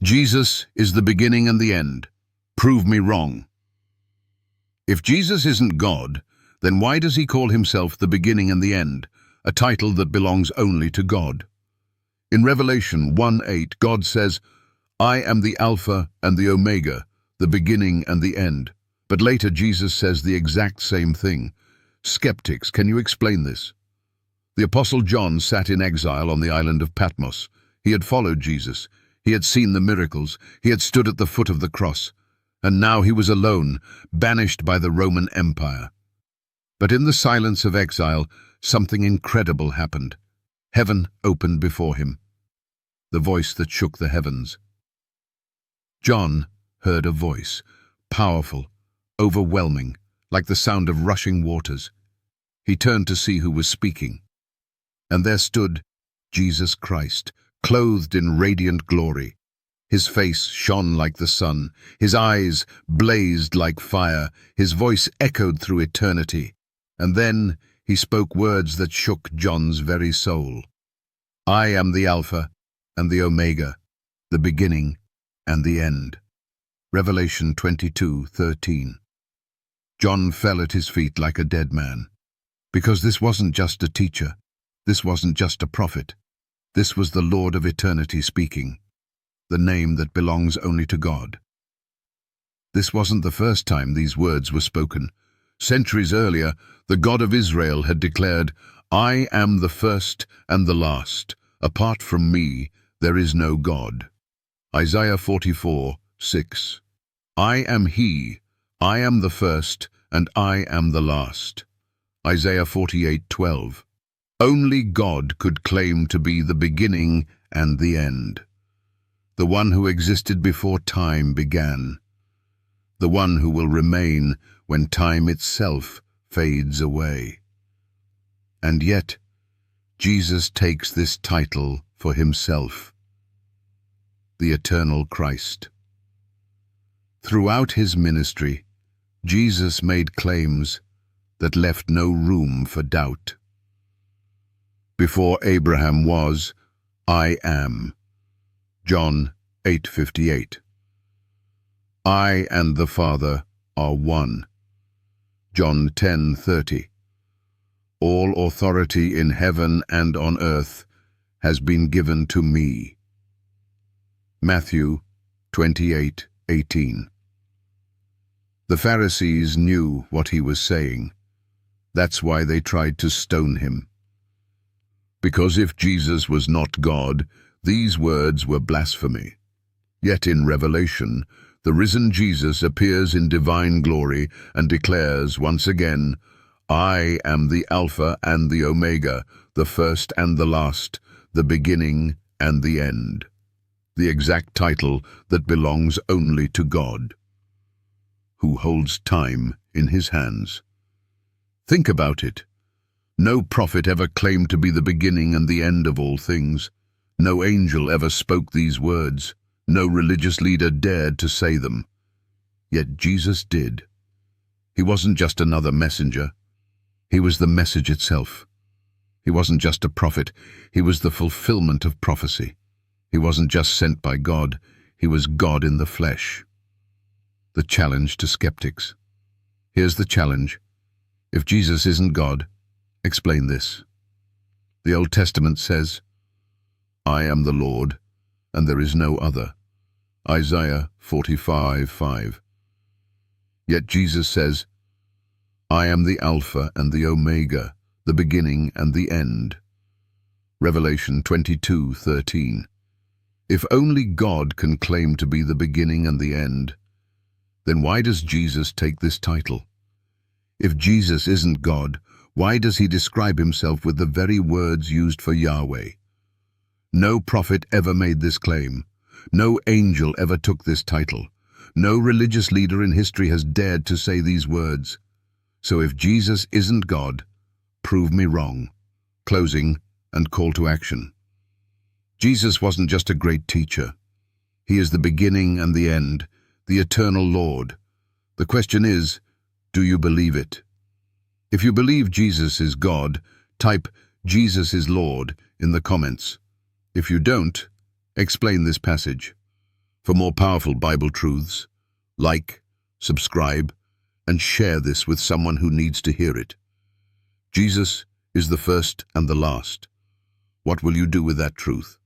Jesus is the beginning and the end. Prove me wrong. If Jesus isn't God, then why does he call himself the beginning and the end, a title that belongs only to God? In Revelation 1:8, God says, "I am the Alpha and the Omega, the beginning and the end." But later Jesus says the exact same thing. Skeptics, can you explain this? The Apostle John sat in exile on the island of Patmos. He had followed Jesus. He had seen the miracles. He had stood at the foot of the cross. And now he was alone, banished by the Roman Empire. But in the silence of exile, something incredible happened. Heaven opened before him. The voice that shook the heavens. John heard a voice, powerful, overwhelming, like the sound of rushing waters. He turned to see who was speaking. And there stood Jesus Christ, clothed in radiant glory. His face shone like the sun, his eyes blazed like fire, his voice echoed through eternity. And then he spoke words that shook John's very soul. "I am the Alpha and the Omega, the beginning and the end." Revelation 22:13. John fell at his feet like a dead man, because this wasn't just a teacher, this wasn't just a prophet, this was the Lord of eternity speaking, the name that belongs only to God. This wasn't the first time these words were spoken. Centuries earlier, the God of Israel had declared, "I am the first and the last. Apart from me, there is no God." Isaiah 44:6. "I am He, I am the first, and I am the last." Isaiah 48:12. Only God could claim to be the beginning and the end. The one who existed before time began. The one who will remain when time itself fades away. And yet, Jesus takes this title for himself, the eternal Christ. Throughout his ministry, Jesus made claims that left no room for doubt. Before Abraham was, I am. John 8:58. I and the Father are one. John 10:30. All authority in heaven and on earth has been given to me. Matthew 28:18. The Pharisees knew what he was saying. That's why they tried to stone him. Because if Jesus was not God, these words were blasphemy. Yet in Revelation, the risen Jesus appears in divine glory and declares once again, "I am the Alpha and the Omega, the first and the last, the beginning and the end." The exact title that belongs only to God, who holds time in his hands. Think about it. No prophet ever claimed to be the beginning and the end of all things. No angel ever spoke these words. No religious leader dared to say them. Yet Jesus did. He wasn't just another messenger. He was the message itself. He wasn't just a prophet. He was the fulfillment of prophecy. He wasn't just sent by God. He was God in the flesh. The challenge to skeptics. Here's the challenge. If Jesus isn't God, explain this. The Old Testament says, "I am the Lord, and there is no other." Isaiah 45:5. Yet Jesus says, "I am the Alpha and the Omega, the beginning and the end." Revelation 22:13. If only God can claim to be the beginning and the end, then why does Jesus take this title? If Jesus isn't God, why does he describe himself with the very words used for Yahweh? No prophet ever made this claim. No angel ever took this title. No religious leader in history has dared to say these words. So if Jesus isn't God, prove me wrong. Closing and call to action. Jesus wasn't just a great teacher. He is the beginning and the end, the eternal Lord. The question is, do you believe it? If you believe Jesus is God, type "Jesus is Lord" in the comments. If you don't, explain this passage. For more powerful Bible truths, like, subscribe, and share this with someone who needs to hear it. Jesus is the first and the last. What will you do with that truth?